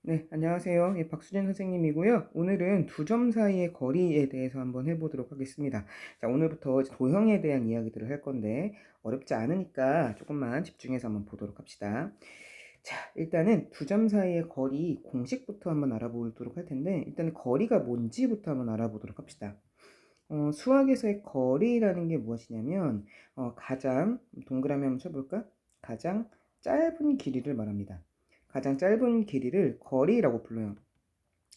네, 안녕하세요. 예, 박수진 선생님이고요. 오늘은 두 점 사이의 거리에 대해서 한번 해보도록 하겠습니다. 자, 오늘부터 도형에 대한 이야기들을 할 건데 어렵지 않으니까 조금만 집중해서 한번 보도록 합시다. 자, 일단은 두 점 사이의 거리 공식부터 한번 알아보도록 할 텐데 일단 거리가 뭔지부터 한번 알아보도록 합시다. 수학에서의 거리라는 게 무엇이냐면 가장 동그라미 한번 쳐볼까? 가장 짧은 길이를 말합니다. 가장 짧은 길이를 거리라고 불러요.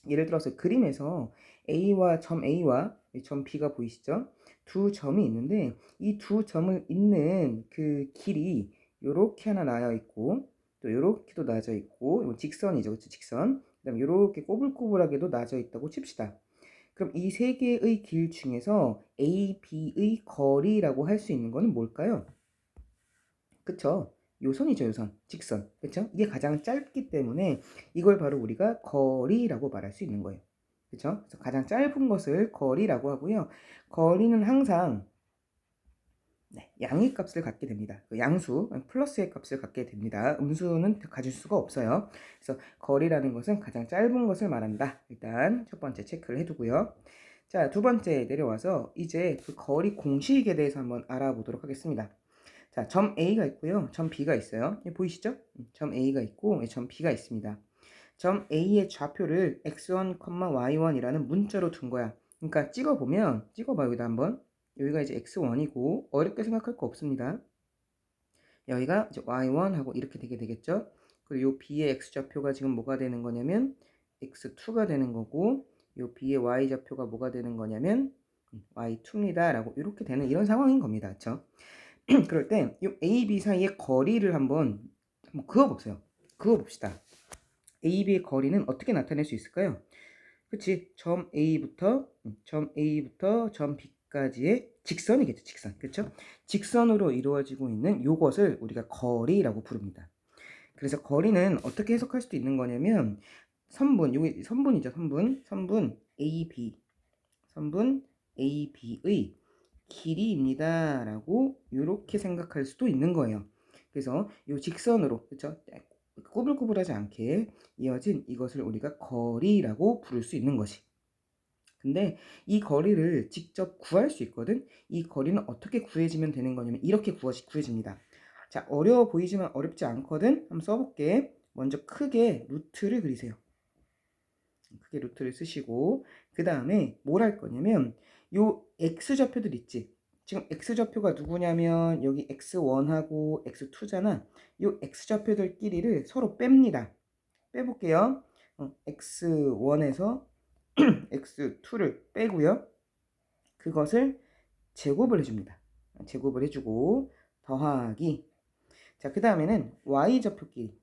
예를 들어서 그림에서 A와 점 A와 점 B가 보이시죠? 두 점이 있는데 이 두 점을 잇는 그 길이 요렇게 하나 나여 있고 또 요렇게도 나져 있고 이건 직선이죠. 그렇죠? 직선. 그다음에 요렇게 꼬불꼬불하게도 나져 있다고 칩시다. 그럼 이 세 개의 길 중에서 A, B의 거리라고 할 수 있는 거는 뭘까요? 그쵸? 요선이죠, 요선. 직선. 그쵸? 이게 가장 짧기 때문에 이걸 바로 우리가 거리라고 말할 수 있는 거예요. 그쵸? 그래서 가장 짧은 것을 거리라고 하고요. 거리는 항상 양의 값을 갖게 됩니다. 그 양수, 플러스의 값을 갖게 됩니다. 음수는 가질 수가 없어요. 그래서 거리라는 것은 가장 짧은 것을 말한다. 일단 첫 번째 체크를 해두고요. 자, 두 번째 내려와서 이제 그 거리 공식에 대해서 한번 알아보도록 하겠습니다. 자, 점 A가 있고요. 점 B가 있어요. 보이시죠? 점 A가 있고 점 B가 있습니다. 점 A의 좌표를 x1, y1이라는 문자로 둔 거야. 그러니까 찍어보면, 찍어봐 여기다 한번. 여기가 이제 x1이고 어렵게 생각할 거 없습니다. 여기가 이제 y1 하고 이렇게 되게 되겠죠? 그리고 요 B의 x좌표가 지금 뭐가 되는 거냐면 x2가 되는 거고 요 B의 y좌표가 뭐가 되는 거냐면 y2입니다. 라고 이렇게 되는 이런 상황인 겁니다. 그쵸? 그럴 때 이 A, B 사이의 거리를 한번 그어보세요. 그어봅시다. A, B의 거리는 어떻게 나타낼 수 있을까요? 그치? 점 A부터 점 B까지의 직선이겠죠. 직선. 그쵸? 직선으로 이루어지고 있는 요것을 우리가 거리라고 부릅니다. 그래서 거리는 어떻게 해석할 수도 있는 거냐면 선분, 여기 선분이죠. 선분 AB, 선분 AB의 길이입니다. 라고 이렇게 생각할 수도 있는 거예요. 그래서 이 직선으로, 그쵸? 꼬불꼬불하지 않게 이어진 이것을 우리가 거리라고 부를 수 있는 것이. 근데 이 거리를 직접 구할 수 있거든. 이 거리는 어떻게 구해지면 되는 거냐면 이렇게 구해집니다. 자, 어려워 보이지만 어렵지 않거든. 한번 써볼게. 먼저 크게 루트를 그리세요. 크게 루트를 쓰시고 그 다음에 뭘 할 거냐면 요 x좌표들 있지. 지금 x좌표가 누구냐면 여기 x1하고 x2잖아. 요 x좌표들끼리를 서로 뺍니다. 빼볼게요. x1에서 x2를 빼고요. 그것을 제곱을 해줍니다. 제곱을 해주고 더하기. 자, 그 다음에는 y좌표끼리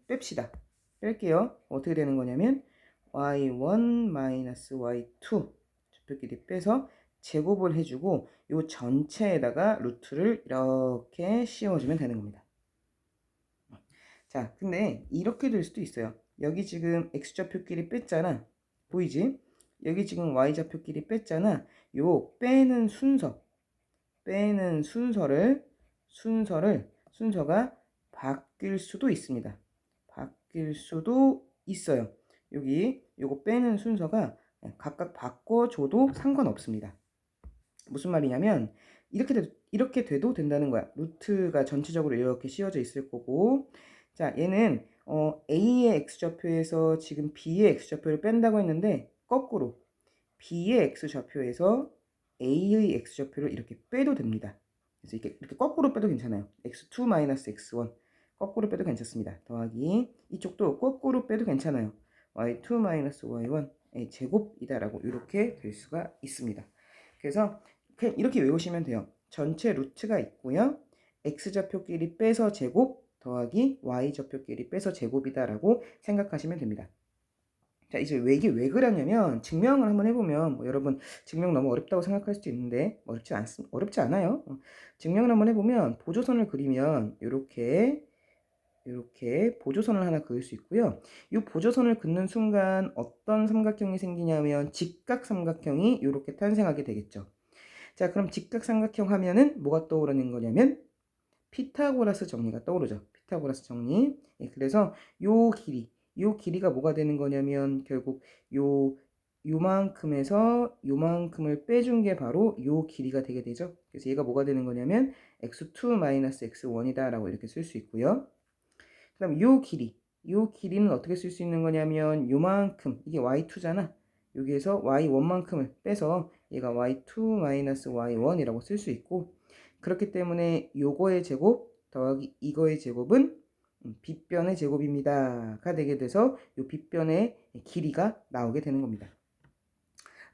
뺍시다. 뺄게요. 어떻게 되는 거냐면 y1 y2 좌표끼리 빼서 제곱을 해주고 이 전체에다가 루트를 이렇게 씌워주면 되는 겁니다. 자, 근데 이렇게 될 수도 있어요. 여기 지금 x좌표끼리 뺐잖아. 보이지? 여기 지금 y좌표끼리 뺐잖아. 요 빼는 순서가 바뀔 수도 있습니다. 바뀔 수도 있어요. 여기 요거 빼는 순서가 각각 바꿔줘도 상관없습니다. 무슨 말이냐면 이렇게 돼도 된다는 거야. 루트가 전체적으로 이렇게 씌워져 있을 거고, 자, 얘는 A의 x좌표에서 지금 B의 x좌표를 뺀다고 했는데 거꾸로 B의 x좌표에서 A의 x좌표를 이렇게 빼도 됩니다. 그래서 이렇게 거꾸로 빼도 괜찮아요. x2-x1 거꾸로 빼도 괜찮습니다. 더하기 이쪽도 거꾸로 빼도 괜찮아요. y2-y1의 제곱이다라고 이렇게 될 수가 있습니다. 그래서 그냥 이렇게 외우시면 돼요. 전체 루트가 있고요. x좌표끼리 빼서 제곱 더하기 y좌표끼리 빼서 제곱이다라고 생각하시면 됩니다. 자, 이제 이게 왜 그러냐면 증명을 한번 해보면 여러분 증명 너무 어렵다고 생각할 수도 있는데 어렵지 않아요. 증명을 한번 해보면 보조선을 그리면 이렇게 보조선을 하나 그릴 수 있고요. 이 보조선을 긋는 순간 어떤 삼각형이 생기냐면 직각삼각형이 이렇게 탄생하게 되겠죠. 자, 그럼 직각삼각형 하면은 뭐가 떠오르는 거냐면 피타고라스 정리가 떠오르죠. 피타고라스 정리. 예, 그래서 요 길이가 뭐가 되는 거냐면 결국 요만큼에서 요만큼을 빼준 게 바로 요 길이가 되게 되죠. 그래서 얘가 뭐가 되는 거냐면 x2 x1이다 라고 이렇게 쓸 수 있고요. 그 다음 요 길이는 어떻게 쓸 수 있는 거냐면 요만큼, 이게 y2잖아. 여기에서 y1만큼을 빼서 얘가 y2 y1이라고 쓸 수 있고, 그렇기 때문에 요거의 제곱 더하기 이거의 제곱은 빗변의 제곱입니다 가 되게 돼서 요 빗변의 길이가 나오게 되는 겁니다.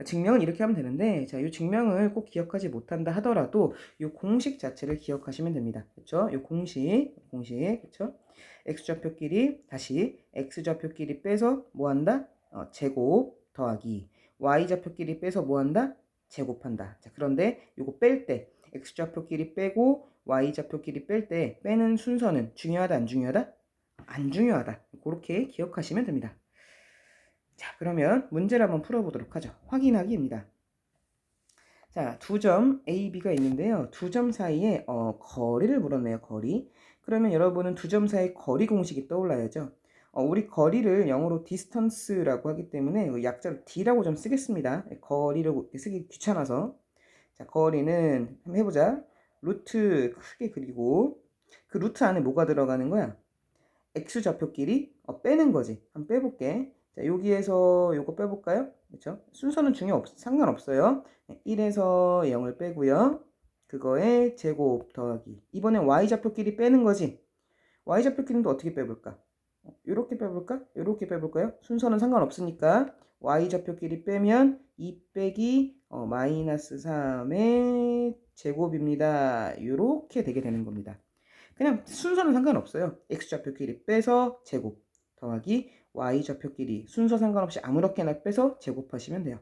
증명은 이렇게 하면 되는데, 자, 이 증명을 꼭 기억하지 못한다 하더라도 이 공식 자체를 기억하시면 됩니다. 그렇죠? 이 공식, 그렇죠? x좌표끼리 다시 x좌표끼리 빼서 뭐 한다? 제곱 더하기 y좌표끼리 빼서 뭐 한다? 제곱한다. 자, 그런데 이거 뺄 때 x좌표끼리 빼고 y좌표끼리 뺄 때 빼는 순서는 중요하다, 안 중요하다? 안 중요하다. 그렇게 기억하시면 됩니다. 자, 그러면 문제를 한번 풀어보도록 하죠. 확인하기입니다. 자, 두 점 A, B가 있는데요. 두 점 사이에 거리를 물었네요. 거리. 그러면 여러분은 두 점 사이 거리 공식이 떠올라야죠. 우리 거리를 영어로 distance라고 하기 때문에 약자로 D라고 좀 쓰겠습니다. 거리를 쓰기 귀찮아서. 자, 거리는 한번 해보자. 루트 크게 그리고 그 루트 안에 뭐가 들어가는 거야? X좌표끼리 빼는 거지. 한번 빼볼게. 자, 여기에서 요거 빼볼까요? 그렇죠? 순서는 상관없어요. 1에서 0을 빼고요. 그거에 제곱 더하기. 이번엔 y좌표끼리 빼는 거지. y좌표끼리는 또 어떻게 빼볼까? 요렇게 빼볼까? 요렇게 빼볼까요? 순서는 상관없으니까 y좌표끼리 빼면 2 빼기 마이너스 3의 제곱입니다. 요렇게 되게 되는 겁니다. 그냥 순서는 상관없어요. x좌표끼리 빼서 제곱 더하기 y좌표끼리 순서 상관없이 아무렇게나 빼서 제곱하시면 돼요.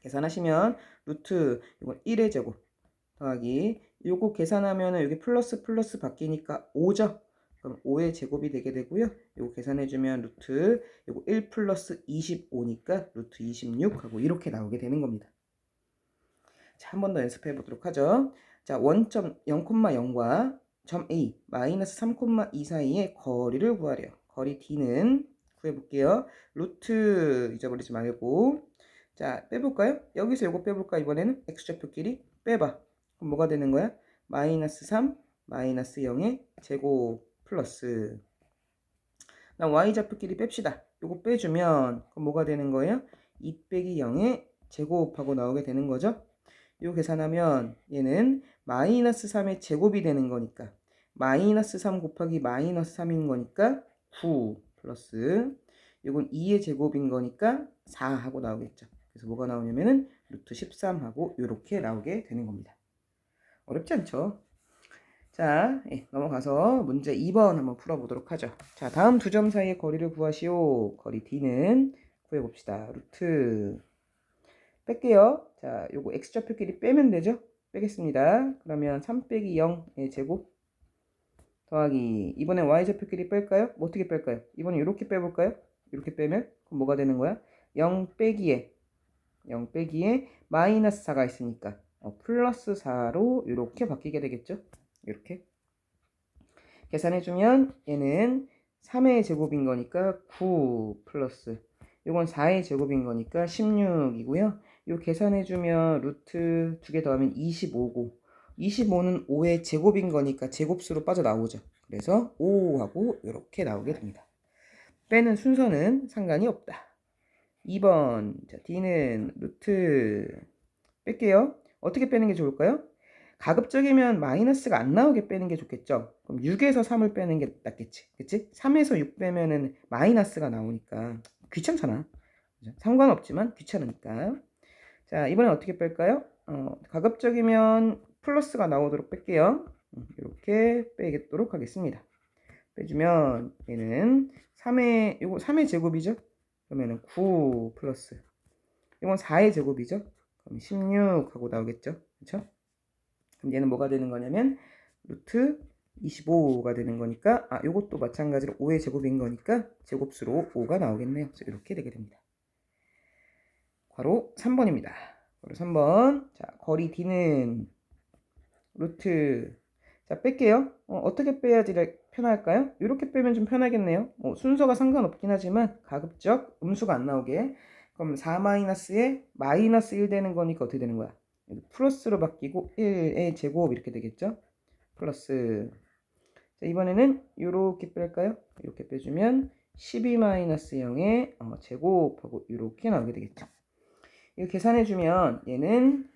계산하시면 루트 이건 1의 제곱 더하기 요거 계산하면은 여기 플러스 플러스 바뀌니까 5죠. 그럼 5의 제곱이 되게 되고요. 요거 계산해주면 루트 요거 1 플러스 25니까 루트 26 하고 이렇게 나오게 되는 겁니다. 자, 한 번 더 연습해 보도록 하죠. 자, 원점 0,0과 점 A 마이너스 3,2 사이의 거리를 구하래요. 거리 D는 구해볼게요. 루트 잊어버리지 말고. 자, 빼볼까요? 여기서 요거 빼볼까? 이번에는 x좌표끼리 빼봐. 그럼 뭐가 되는 거야? 마이너스 3 마이너스 0의 제곱 플러스 y좌표끼리 뺍시다. 요거 빼주면 그럼 뭐가 되는 거예요? 2 빼기 0의 제곱하고 나오게 되는 거죠. 요 계산하면 얘는 마이너스 3의 제곱이 되는 거니까 마이너스 3 곱하기 마이너스 3인 거니까 9 플러스 이건 2의 제곱인 거니까 4 하고 나오겠죠. 그래서 뭐가 나오냐면은 루트 13 하고 이렇게 나오게 되는 겁니다. 어렵지 않죠? 자, 넘어가서 문제 2번 한번 풀어보도록 하죠. 자, 다음 두 점 사이의 거리를 구하시오. 거리 D는 구해봅시다. 루트 뺄게요. 자, 요거 x좌표끼리 빼면 되죠? 빼겠습니다. 그러면 3 빼기 0의 제곱 더하기 이번엔 y좌표끼리 뺄까요? 뭐 어떻게 뺄까요? 이번엔 이렇게 빼볼까요? 이렇게 빼면 그럼 뭐가 되는 거야? 0 빼기에 마이너스 4가 있으니까 플러스 4로 이렇게 바뀌게 되겠죠? 이렇게 계산해주면 얘는 3의 제곱인 거니까 9 플러스 이건 4의 제곱인 거니까 16이고요. 요 계산해주면 루트 2개 더하면 25고 25는 5의 제곱인 거니까 제곱수로 빠져나오죠. 그래서 5하고 이렇게 나오게 됩니다. 빼는 순서는 상관이 없다. 2번 자, D는 루트 뺄게요. 어떻게 빼는 게 좋을까요? 가급적이면 마이너스가 안 나오게 빼는 게 좋겠죠. 그럼 6에서 3을 빼는 게 낫겠지. 그치? 3에서 6 빼면은 마이너스가 나오니까 귀찮잖아. 상관없지만 귀찮으니까. 자, 이번엔 어떻게 뺄까요? 가급적이면 플러스가 나오도록 뺄게요. 이렇게 빼겠도록 하겠습니다. 빼주면 얘는 3의 제곱이죠? 그러면은 9 플러스 이건 4의 제곱이죠? 그럼 16 하고 나오겠죠? 그렇죠? 그럼 얘는 뭐가 되는 거냐면 루트 25가 되는 거니까 요것도 마찬가지로 5의 제곱인 거니까 제곱수로 5가 나오겠네요. 그래서 이렇게 되게 됩니다. 괄호 3번입니다. 괄호 3번. 자, 거리 D는 루트 자, 뺄게요. 어떻게 빼야지 편할까요? 이렇게 빼면 좀 편하겠네요. 순서가 상관없긴 하지만 가급적 음수가 안 나오게. 그럼 4-에 마이너스 1 되는 거니까 어떻게 되는 거야? 플러스로 바뀌고 1의 제곱 이렇게 되겠죠? 플러스. 자, 이번에는 이렇게 뺄까요? 이렇게 빼주면 12-0의 제곱하고 이렇게 나오게 되겠죠. 이거 계산해주면 얘는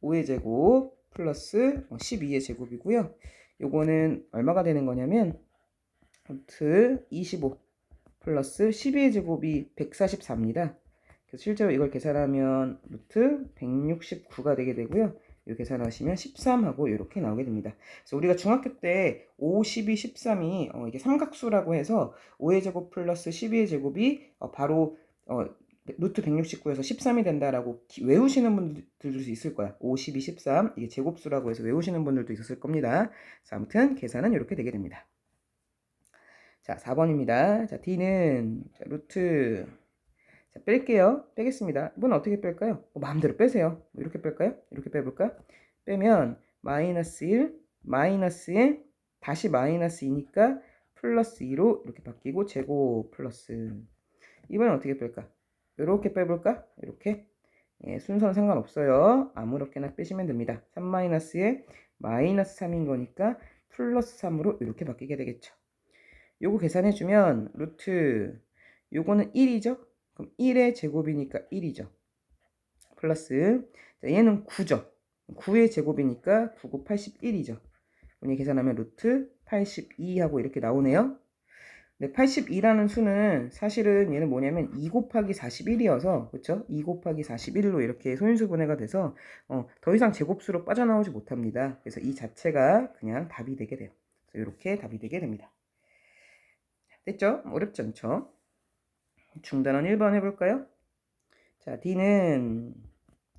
5의 제곱 플러스 12의 제곱이고요. 요거는 얼마가 되는 거냐면 루트 25 플러스 12의 제곱이 144입니다. 그래서 실제로 이걸 계산하면 루트 169가 되게 되고요. 이 계산하시면 13하고 이렇게 나오게 됩니다. 그래서 우리가 중학교 때 5, 12, 13이 이게 삼각수라고 해서 5의 제곱 플러스 12의 제곱이 바로 루트 169에서 13이 된다라고 외우시는 분들도 있을 거야. 5, 12, 13 이게 제곱수라고 해서 외우시는 분들도 있었을 겁니다. 자, 아무튼 계산은 이렇게 되게 됩니다. 자, 4번입니다. 자, D는 자, 루트 자, 뺄게요. 빼겠습니다. 이건 어떻게 뺄까요? 마음대로 빼세요. 이렇게 뺄까요? 이렇게 빼볼까? 빼면 마이너스 1, 마이너스에 다시 마이너스 2니까 플러스 2로 이렇게 바뀌고 제곱 플러스 이번엔 어떻게 뺄까? 이렇게 빼볼까? 이렇게 순서는 상관없어요. 아무렇게나 빼시면 됩니다. 3-에 마이너스 3인 거니까 플러스 3으로 이렇게 바뀌게 되겠죠. 요거 계산해주면 루트 요거는 1이죠? 그럼 1의 제곱이니까 1이죠. 플러스 자, 얘는 9죠. 9의 제곱이니까 9, 9, 81이죠. 오늘 계산하면 루트 82하고 이렇게 나오네요. 네, 82라는 수는 사실은 얘는 뭐냐면 2 곱하기 41이어서 그쵸? 2 곱하기 41로 이렇게 소인수분해가 돼서 더 이상 제곱수로 빠져나오지 못합니다. 그래서 이 자체가 그냥 답이 되게 돼요. 그래서 이렇게 답이 되게 됩니다. 됐죠? 어렵지 않죠? 중단원 1번 해볼까요? 자, D는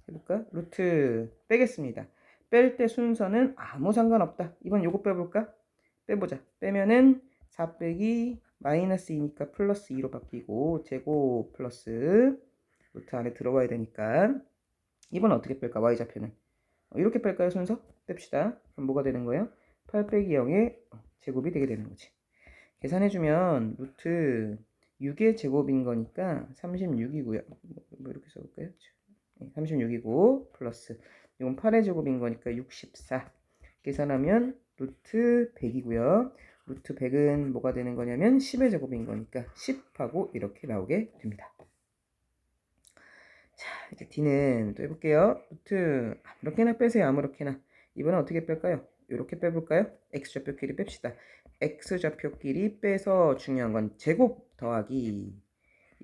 해볼까? 루트 빼겠습니다. 뺄 때 순서는 아무 상관없다. 이번 요거 빼볼까? 빼보자. 빼면은 4 빼기 마이너스 2니까 플러스 2로 바뀌고 제곱 플러스 루트 안에 들어가야 되니까 이번 어떻게 뺄까? y좌표는 이렇게 뺄까요? 순서? 뺍시다. 그럼 뭐가 되는 거예요? 8 빼기 0의 제곱이 되게 되는 거지. 계산해주면 루트 6의 제곱인 거니까 36이고요. 뭐 이렇게 써볼까요? 36이고 플러스 이건 8의 제곱인 거니까 64 계산하면 루트 100이고요. 루트 100은 뭐가 되는 거냐면 10의 제곱인 거니까 10하고 이렇게 나오게 됩니다. 자, 이제 D는 또 해볼게요. 루트 아무렇게나 빼세요. 아무렇게나. 이번엔 어떻게 뺄까요? 이렇게 빼볼까요? X좌표끼리 뺍시다. X좌표끼리 빼서 중요한 건 제곱 더하기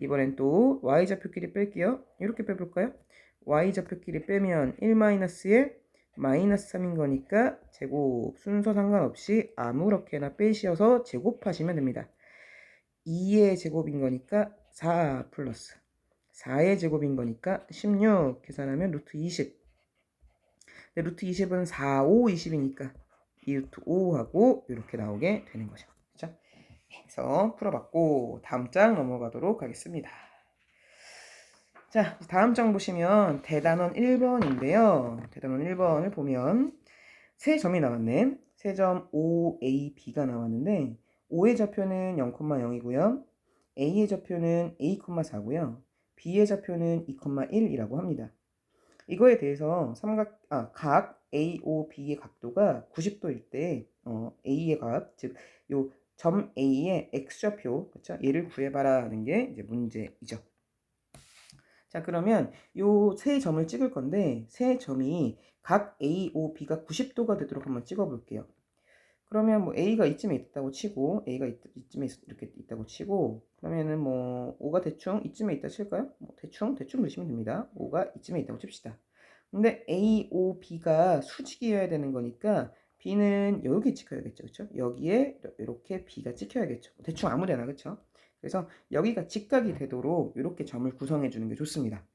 이번엔 또 Y좌표끼리 뺄게요. 이렇게 빼볼까요? Y좌표끼리 빼면 1-에 마이너스 3인 거니까 제곱 순서 상관없이 아무렇게나 빼셔서 제곱하시면 됩니다. 2의 제곱인 거니까 4 플러스 4의 제곱인 거니까 16 계산하면 루트 20 루트 20은 4, 5, 20이니까 이 루트 5하고 이렇게 나오게 되는 거죠. 그렇죠? 그래서 풀어봤고 다음 장 넘어가도록 하겠습니다. 자, 다음 장 보시면 대단원 1번인데요. 대단원 1번을 보면 세 점이 나왔네. 세 점 O, A, B가 나왔는데 O의 좌표는 0,0이고요. A의 좌표는 A,4고요. B의 좌표는 2,1이라고 합니다. 이거에 대해서 각 AOB의 각도가 90도일 때 A의 값, 즉 요 점 A의 X좌표, 그렇죠? 얘를 구해봐라는 게 이제 문제이죠. 자, 그러면 요 세 점을 찍을 건데 세 점이 각 AOB가 90도가 되도록 한번 찍어 볼게요. 그러면 뭐 A가 이쯤에 있다고 치고 A가 이쯤에 이렇게 있다고 치고 그러면은 뭐 O가 대충 이쯤에 있다 칠까요? 뭐 대충 그리시면 됩니다. O가 이쯤에 있다고 칩시다. 근데 A, O, B가 수직이어야 되는 거니까 B는 여기 찍혀야겠죠. 그렇죠? 여기에 이렇게 B가 찍혀야겠죠. 대충 아무데나 그렇죠? 그래서 여기가 직각이 되도록 이렇게 점을 구성해 주는 게 좋습니다.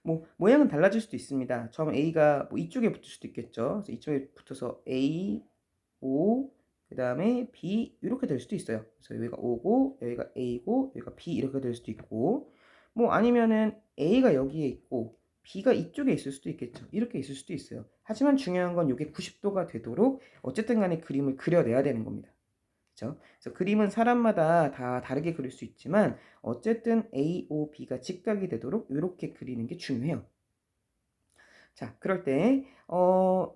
뭐 모양은 달라질 수도 있습니다. 점 A가 뭐 이쪽에 붙을 수도 있겠죠. 그래서 이쪽에 붙어서 A, O, 그 다음에 B 이렇게 될 수도 있어요. 그래서 여기가 O고 여기가 A고 여기가 B 이렇게 될 수도 있고 뭐 아니면은 A가 여기에 있고 B가 이쪽에 있을 수도 있겠죠. 이렇게 있을 수도 있어요. 하지만 중요한 건 이게 90도가 되도록 어쨌든 간에 그림을 그려내야 되는 겁니다. 그렇죠? 그래서 그림은 사람마다 다 다르게 그릴 수 있지만 어쨌든 A, O, B가 직각이 되도록 이렇게 그리는 게 중요해요. 자, 그럴 때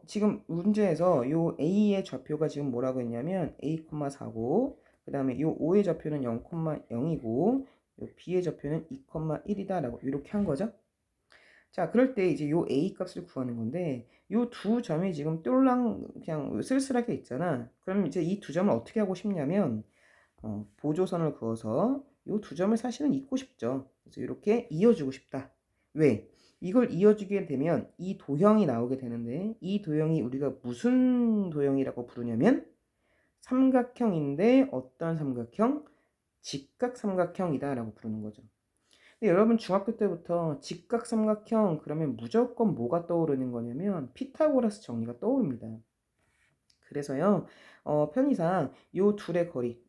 지금 문제에서 요 A의 좌표가 지금 뭐라고 했냐면 A,4고 그 다음에 요 O의 좌표는 0,0이고 요 B의 좌표는 2,1이다 라고 이렇게 한 거죠. 자, 그럴 때 이제 요 A 값을 구하는 건데 요 두 점이 지금 똘랑 그냥 쓸쓸하게 있잖아. 그럼 이제 이 두 점을 어떻게 하고 싶냐면 보조선을 그어서 요 두 점을 사실은 잇고 싶죠. 그래서 이렇게 이어주고 싶다. 왜? 이걸 이어주게 되면 이 도형이 나오게 되는데 이 도형이 우리가 무슨 도형이라고 부르냐면 삼각형인데 어떤 삼각형? 직각삼각형이다 라고 부르는 거죠. 근데 여러분 중학교 때부터 직각삼각형 그러면 무조건 뭐가 떠오르는 거냐면 피타고라스 정리가 떠오릅니다. 그래서요 편의상 요 둘의 거리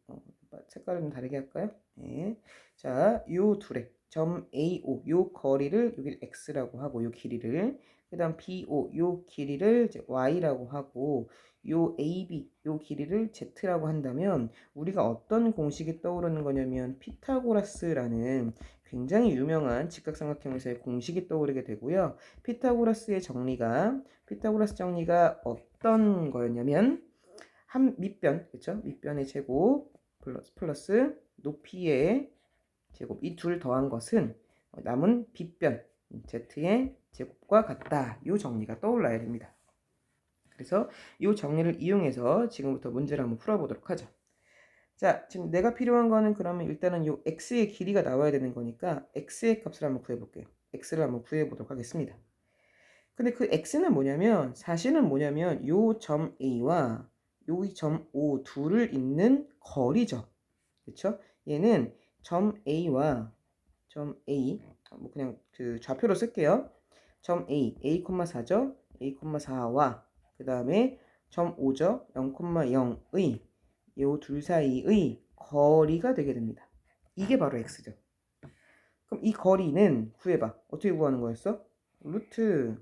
색깔을 좀 다르게 할까요? 네. 자, 요 둘의 점 AO 요 거리를 여기 X라고 하고 요 길이를 그다음 BO 요 길이를 이제 Y라고 하고 요 AB 요 길이를 Z라고 한다면 우리가 어떤 공식이 떠오르는 거냐면 피타고라스라는 굉장히 유명한 직각삼각형에서의 공식이 떠오르게 되고요. 피타고라스 정리가 어떤 거였냐면 한 밑변, 그렇죠? 밑변의 제곱 플러스 높이의 제곱 이 둘 더한 것은 남은 빗변 z의 제곱과 같다. 이 정리가 떠올라야 됩니다. 그래서 이 정리를 이용해서 지금부터 문제를 한번 풀어보도록 하죠. 자, 지금 내가 필요한 거는 그러면 일단은 이 x의 길이가 나와야 되는 거니까 x의 값을 한번 구해볼게요. x를 한번 구해보도록 하겠습니다. 근데 그 x는 뭐냐면 사실은 뭐냐면 요 점 A와 요 점 O 둘을 잇는 거리죠. 그렇죠? 얘는 점 A와 점 A 뭐 그냥 그 좌표로 쓸게요. 점 A, A,4죠. A,4와 그 다음에 점 O죠. 0,0의 요 둘 사이의 거리가 되게 됩니다. 이게 바로 x죠. 그럼 이 거리는 구해봐. 어떻게 구하는 거였어? 루트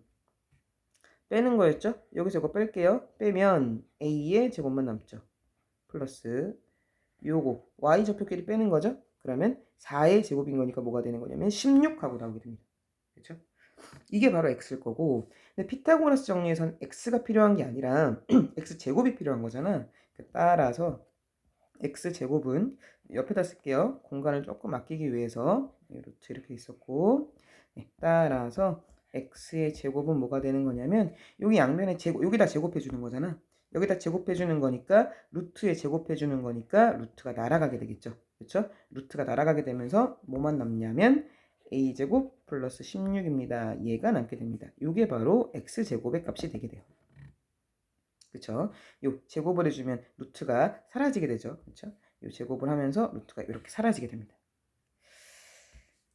빼는 거였죠? 여기서 이거 뺄게요. 빼면 A의 제곱만 남죠. 플러스 요거 Y 좌표끼리 빼는 거죠? 그러면 4의 제곱인 거니까 뭐가 되는 거냐면 16하고 나오게 됩니다. 그렇죠? 이게 바로 x일 거고 근데 피타고라스 정리에선 x가 필요한 게 아니라 x제곱이 필요한 거잖아. 따라서 x제곱은 옆에다 쓸게요. 공간을 조금 아끼기 위해서 루트 이렇게 있었고 따라서 x의 제곱은 뭐가 되는 거냐면 여기 양면에 제곱 여기다 제곱해 주는 거잖아. 여기다 제곱해 주는 거니까 루트에 제곱해 주는 거니까 루트가 날아가게 되겠죠. 그렇죠? 루트가 날아가게 되면서 뭐만 남냐면 a제곱 플러스 16입니다. 얘가 남게 됩니다. 이게 바로 x제곱의 값이 되게 돼요. 그쵸? 요 제곱을 해주면 루트가 사라지게 되죠. 그쵸? 요 제곱을 하면서 루트가 이렇게 사라지게 됩니다.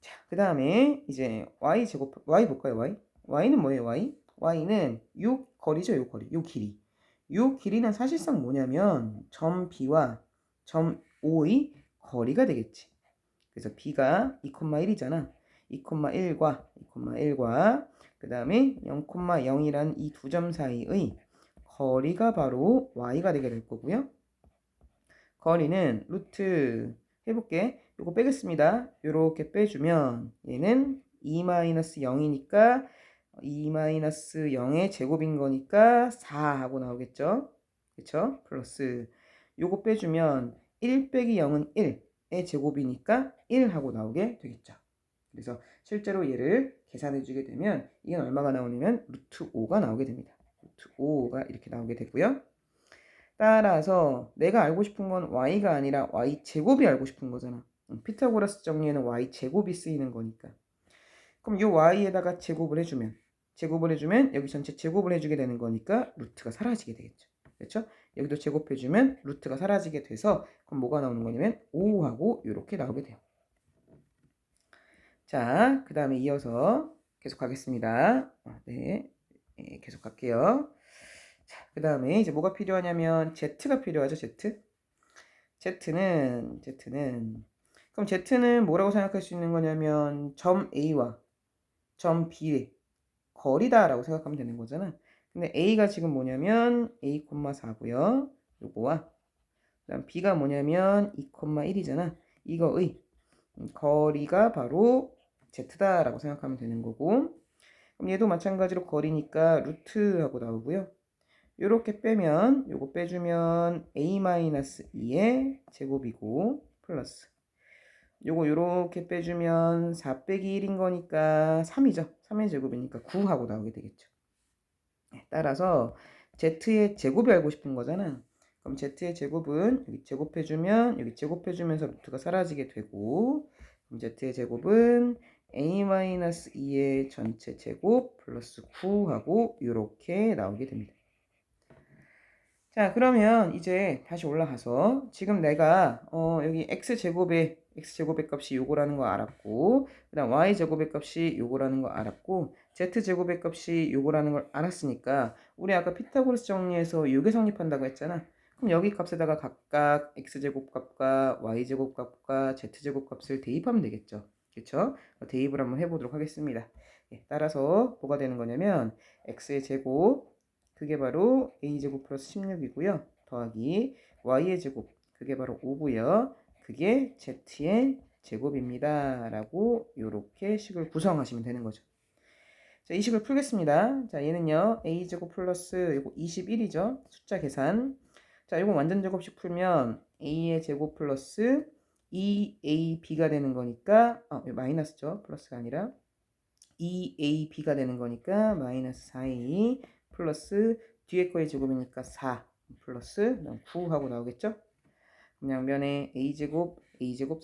자, 그 다음에 이제 y 제곱, y 볼까요? y는 뭐예요? y는 요 거리죠. 요 거리, 요 길이. 요 길이는 사실상 뭐냐면 점 B와 점 O의 거리가 되겠지. 그래서 B가 2,1이잖아. 2,1과 그 다음에 0,0이라는 이 두 점 사이의 거리가 바로 y가 되게 될 거고요. 거리는 루트 해볼게. 요거 빼겠습니다. 요렇게 빼주면 얘는 2-0이니까 2-0의 제곱인 거니까 4 하고 나오겠죠. 그쵸? 플러스 요거 빼주면 1 빼기 0은 1의 제곱이니까 1 하고 나오게 되겠죠. 그래서 실제로 얘를 계산해 주게 되면 이건 얼마가 나오냐면 루트 5가 나오게 됩니다. 루트 5가 이렇게 나오게 되고요. 따라서 내가 알고 싶은 건 y가 아니라 y제곱이 알고 싶은 거잖아. 피타고라스 정리에는 y제곱이 쓰이는 거니까. 그럼 이 y에다가 제곱을 해주면 여기 전체 제곱을 해주게 되는 거니까 루트가 사라지게 되겠죠. 그렇죠? 여기도 제곱해주면 루트가 사라지게 돼서 그럼 뭐가 나오는 거냐면 5하고 이렇게 나오게 돼요. 자, 그 다음에 이어서 계속 가겠습니다. 네, 계속 갈게요. 자, 그 다음에 이제 뭐가 필요하냐면 Z가 필요하죠. Z는 그럼 Z는 뭐라고 생각할 수 있는 거냐면 점 A와 점 B의 거리다라고 생각하면 되는 거잖아. 근데 A가 지금 뭐냐면 A,4고요. 요거와 그다음 B가 뭐냐면 2,1이잖아. 이거의 거리가 바로 Z다라고 생각하면 되는 거고, 그럼 얘도 마찬가지로 거리니까 루트하고 나오고요. 요렇게 빼면 요거 빼주면 A-2의 제곱이고 플러스 요거 요렇게 빼주면 4 빼기 1인 거니까 3이죠. 3의 제곱이니까 9 하고 나오게 되겠죠. 따라서 Z의 제곱이 알고 싶은 거잖아. 그럼 Z의 제곱은 여기 제곱해주면 여기 제곱해주면서 루트가 사라지게 되고, 그럼 Z의 제곱은 A-2의 전체 제곱 플러스 9 하고 이렇게 나오게 됩니다. 자, 그러면 이제 다시 올라가서 지금 내가 여기 x제곱의 값이 요거라는 거 알았고, 그 다음 y제곱의 값이 요거라는 거 알았고, z제곱의 값이 요거라는 걸 알았으니까 우리 아까 피타고라스 정리해서 요게 성립한다고 했잖아. 그럼 여기 값에다가 각각 x제곱 값과 y제곱 값과 z제곱 값을 대입하면 되겠죠. 그렇죠? 대입을 한번 해보도록 하겠습니다. 따라서 뭐가 되는 거냐면 x의 제곱 그게 바로 a제곱 플러스 16이고요. 더하기 y의 제곱 그게 바로 5고요. 그게 z의 제곱입니다. 라고 이렇게 식을 구성하시면 되는 거죠. 자, 이 식을 풀겠습니다. 자, 얘는요. a제곱 플러스 이거 21이죠. 숫자 계산. 자, 이거 완전 제곱식 풀면 a의 제곱 플러스 2ab가 되는 거니까 마이너스죠. 플러스가 아니라 2ab가 되는 거니까 마이너스 4a 플러스 뒤에 거의 제곱이니까 4 플러스 9 하고 나오겠죠? 그럼 양변에 a제곱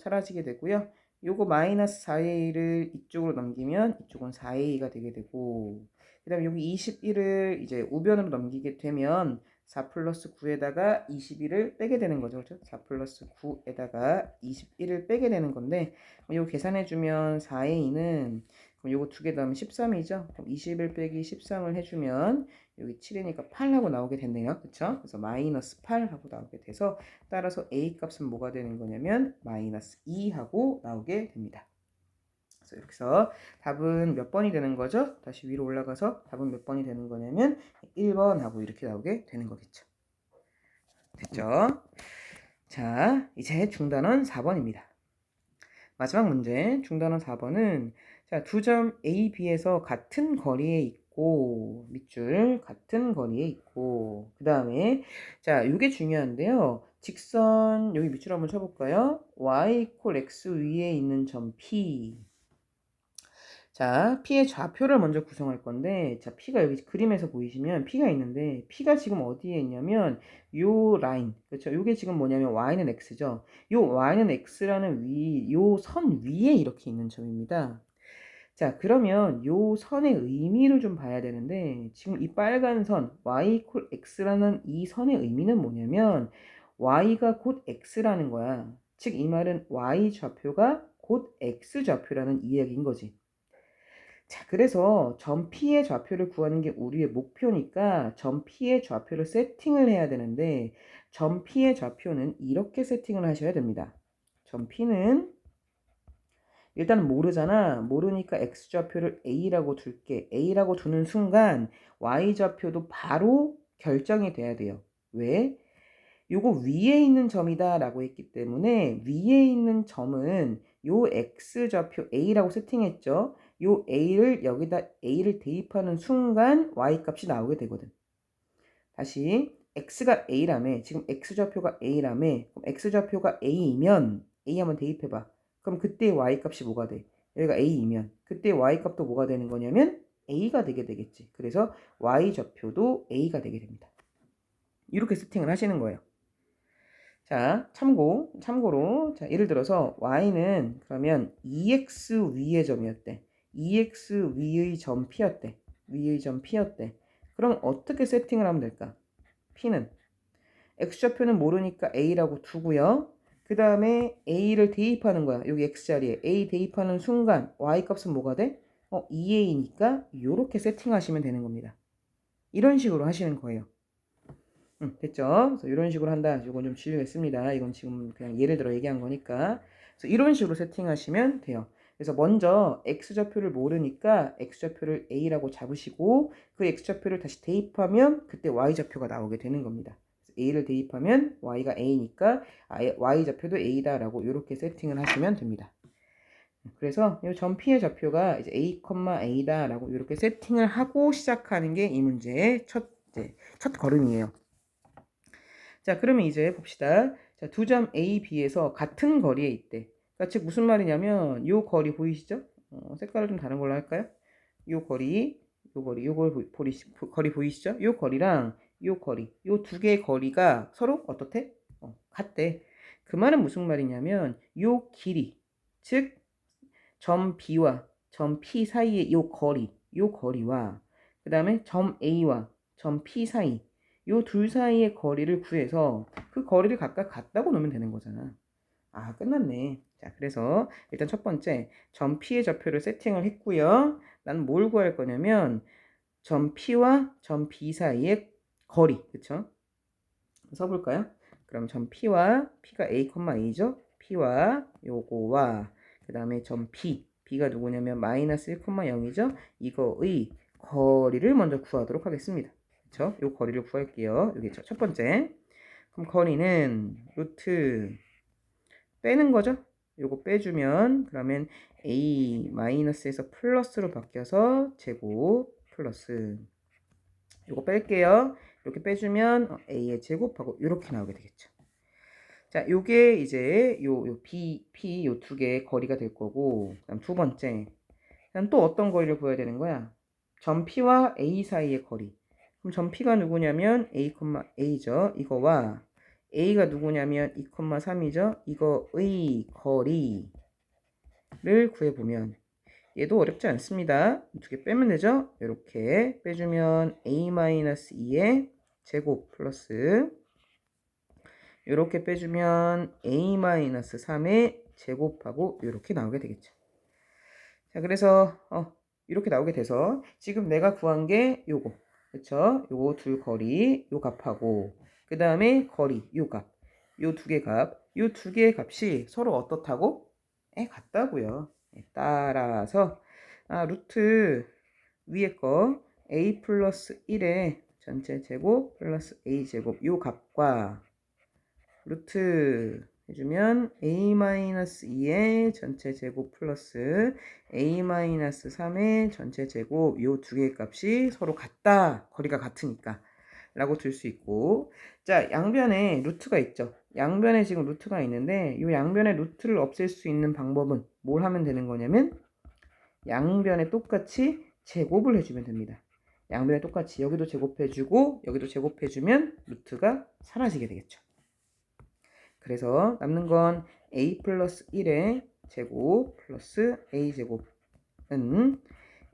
사라지게 되고요. 요거 마이너스 4a를 이쪽으로 넘기면 이쪽은 4a가 되게 되고, 그 다음에 여기 21을 이제 우변으로 넘기게 되면 4 플러스 9에다가 21을 빼게 되는 거죠. 그렇죠? 4 플러스 9에다가 21을 빼게 되는 건데, 이거 계산해주면 4a는 그럼 요거 두 개 더하면 13이죠. 그럼 21 빼기 13을 해주면 여기 7이니까 8 하고 나오게 됐네요. 그쵸? 그래서 마이너스 8 하고 나오게 돼서 따라서 a 값은 뭐가 되는 거냐면 마이너스 2 하고 나오게 됩니다. 그래서 이렇게 해서 답은 몇 번이 되는 거죠? 다시 위로 올라가서 답은 몇 번이 되는 거냐면 1번 하고 이렇게 나오게 되는 거겠죠. 됐죠? 자, 이제 중단원 4번입니다. 마지막 문제 중단원 4번은 자, 두 점 A, B에서 같은 거리에 있고 밑줄 같은 거리에 있고 그 다음에 자, 이게 중요한데요. 직선 여기 밑줄 한번 쳐볼까요? y 이퀄 x 위에 있는 점 P. 자, P의 좌표를 먼저 구성할 건데, 자, P가 여기 그림에서 보이시면 P가 있는데, P가 지금 어디에 있냐면, 요 라인, 그렇죠? 요게 지금 뭐냐면 Y는 X죠? 요 Y는 X라는 요 선 위에 이렇게 있는 점입니다. 자, 그러면 요 선의 의미를 좀 봐야 되는데, 지금 이 빨간 선, Y 이퀄 X라는 이 선의 의미는 뭐냐면, Y가 곧 X라는 거야. 즉, 이 말은 Y 좌표가 곧 X 좌표라는 이야기인 거지. 자, 그래서 점 P의 좌표를 구하는 게 우리의 목표니까 점 P의 좌표를 세팅을 해야 되는데 점 P의 좌표는 이렇게 세팅을 하셔야 됩니다. 점 P는 일단은 모르잖아. 모르니까 X좌표를 A라고 둘게. A라고 두는 순간 Y좌표도 바로 결정이 돼야 돼요. 왜? 요거 위에 있는 점이다 라고 했기 때문에 위에 있는 점은 요 X좌표 A라고 세팅했죠. 요 A를 여기다 A를 대입하는 순간 Y 값이 나오게 되거든. 다시 X가 A라며 지금 X좌표가 A라며 그럼 X좌표가 A이면 A 한번 대입해봐. 그럼 그때 Y 값이 뭐가 돼? 여기가 A이면 그때 Y 값도 뭐가 되는 거냐면 A가 되게 되겠지. 그래서 Y좌표도 A가 되게 됩니다. 이렇게 세팅을 하시는 거예요. 자, 참고로, 자, 예를 들어서 y는 그러면 2x 위의 점이었대. 2x 위의 점 p였대. 위의 점 p였대. 그럼 어떻게 세팅을 하면 될까? p는 x좌표는 모르니까 a라고 두고요. 그 다음에 a를 대입하는 거야. 여기 x자리에 a 대입하는 순간 y 값은 뭐가 돼? 2a니까 이렇게 세팅하시면 되는 겁니다. 이런 식으로 하시는 거예요. 됐죠? 그래서 이런 식으로 한다. 이건 좀 주의했습니다. 이건 지금 그냥 예를 들어 얘기한 거니까. 그래서 이런 식으로 세팅하시면 돼요. 그래서 먼저 x좌표를 모르니까 x좌표를 a라고 잡으시고 그 x좌표를 다시 대입하면 그때 y좌표가 나오게 되는 겁니다. a를 대입하면 y가 a니까 y좌표도 a다 라고 이렇게 세팅을 하시면 됩니다. 그래서 이 점 P의 좌표가 이제 a, a다 라고 이렇게 세팅을 하고 시작하는 게 이 문제의 첫 걸음이에요. 자, 그러면 이제 봅시다. 자, 두 점 A, B에서 같은 거리에 있대. 그러니까 즉 무슨 말이냐면 이 거리 보이시죠? 색깔을 좀 다른 걸로 할까요? 이 거리, 거리 보이시죠? 이 거리랑 이 거리, 이 두 개의 거리가 서로 어떻대? 같대. 그 말은 무슨 말이냐면 이 길이, 즉 점 B와 점 P 사이의 이 거리와 그 다음에 점 A와 점 P 사이 요 둘 사이의 거리를 구해서 그 거리를 각각 같다고 놓으면 되는 거잖아. 아, 끝났네. 자, 그래서 일단 첫 번째 점 P의 좌표를 세팅을 했고요. 나는 뭘 구할 거냐면 점 P와 점 B 사이의 거리, 그쵸? 써볼까요? 그럼 점 P와 P가 A, A죠? P와 요거와 그 다음에 점 B가 누구냐면 마이너스 1, 0이죠? 이거의 거리를 먼저 구하도록 하겠습니다. 그쵸? 요 거리를 구할게요. 여기 첫 번째. 그럼 거리는 루트 빼는 거죠? 요거 빼주면 그러면 a 마이너스에서 플러스로 바뀌어서 제곱 플러스 요거 뺄게요. 이렇게 빼주면 a의 제곱하고 이렇게 나오게 되겠죠. 자, 요게 이제 요 p 요 두 개의 거리가 될 거고, 그다음 두 번째, 그다음 또 어떤 거리를 구해야 되는 거야? 점 P와 A 사이의 거리. 그럼 점 P가 누구냐면 A, A죠. 이거와 A가 누구냐면 2, 3이죠. 이거의 거리를 구해보면 얘도 어렵지 않습니다. 두 개 빼면 되죠. 이렇게 빼주면 A-2의 제곱 플러스 이렇게 빼주면 A-3의 제곱하고 이렇게 나오게 되겠죠. 자, 그래서 이렇게 나오게 돼서 지금 내가 구한 게 요거, 그쵸? 요거 둘 거리, 요 값하고 그 다음에 거리, 요 값, 요 두 개 값, 요 두 개의 값이 서로 어떻다고? 같다고요. 따라서 루트 위에 거 a 플러스 1의 전체 제곱 플러스 a 제곱 요 값과 루트 해주면 a-2의 전체 제곱 플러스 a-3의 전체 제곱 요 두 개의 값이 서로 같다. 거리가 같으니까 라고 들 수 있고, 자, 양변에 루트가 있죠. 양변에 지금 루트가 있는데 이 양변에 루트를 없앨 수 있는 방법은 뭘 하면 되는 거냐면 양변에 똑같이 제곱을 해주면 됩니다. 양변에 똑같이 여기도 제곱해주고 여기도 제곱해주면 루트가 사라지게 되겠죠. 그래서 남는 건 a 플러스 1의 제곱 플러스 a 제곱은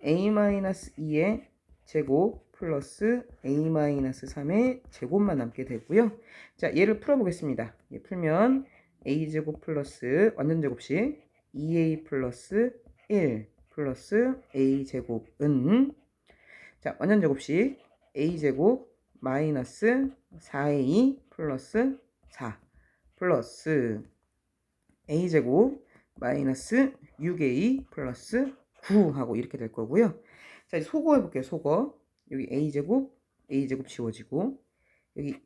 a-2의 제곱 플러스 a-3의 제곱만 남게 되고요. 자, 얘를 풀어보겠습니다. 얘 풀면 a 제곱 플러스 완전 제곱식 2a 플러스 1 플러스 a 제곱은 자, 완전 제곱식 a 제곱 마이너스 4a 플러스 4 플러스 a제곱 마이너스 6a 플러스 9 하고 이렇게 될 거고요. 자, 이제 소거 해볼게요. 소거. 여기 a제곱 지워지고 여기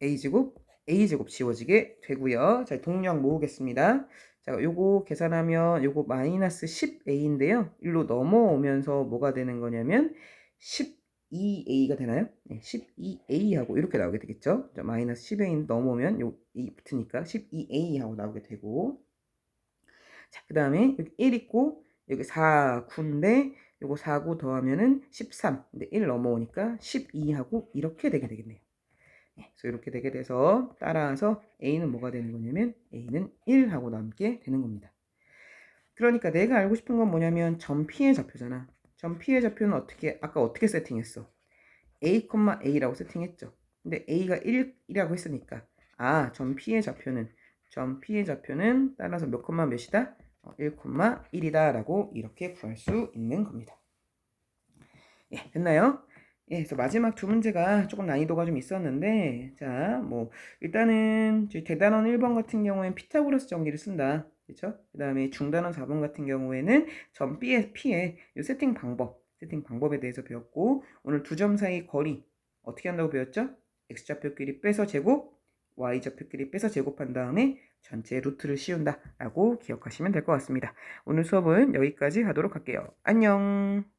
a제곱 지워지게 되고요. 자, 동량 모으겠습니다. 자, 요거 계산하면 요거 마이너스 10a인데요. 일로 넘어오면서 뭐가 되는 거냐면 12a가 되나요? 네, 12a 하고 이렇게 나오게 되겠죠. 자, 마이너스 10a 넘어오면 요 a 붙으니까 12a 하고 나오게 되고, 자, 그 다음에 여기 1 있고 여기 4, 9인데 요거 4, 9 더하면은 13. 근데 1 넘어오니까 12 하고 이렇게 되게 되겠네요. 네, 그래서 이렇게 되게 돼서 따라서 a는 뭐가 되는 거냐면 a는 1 하고 남게 되는 겁니다. 그러니까 내가 알고 싶은 건 뭐냐면 점 P의 좌표잖아. 점 P의 좌표는 아까 어떻게 세팅했어? a, a라고 세팅했죠. 근데 a가 1이라고 했으니까 점 P의 좌표는 따라서 몇 콤마 몇이다? 1,1이다 라고 이렇게 구할 수 있는 겁니다. 예, 됐나요? 예, 그래서 마지막 두 문제가 조금 난이도가 좀 있었는데, 자, 일단은 대단원 1번 같은 경우에는 피타고라스 정리를 쓴다. 그렇죠? 그 다음에 중단원 4번 같은 경우에는 점 B의 P의 요 세팅 방법에 대해서 배웠고, 오늘 두 점 사이 거리 어떻게 한다고 배웠죠? x좌표끼리 빼서 제곱, y좌표끼리 빼서 제곱한 다음에 전체 루트를 씌운다 라고 기억하시면 될 것 같습니다. 오늘 수업은 여기까지 하도록 할게요. 안녕.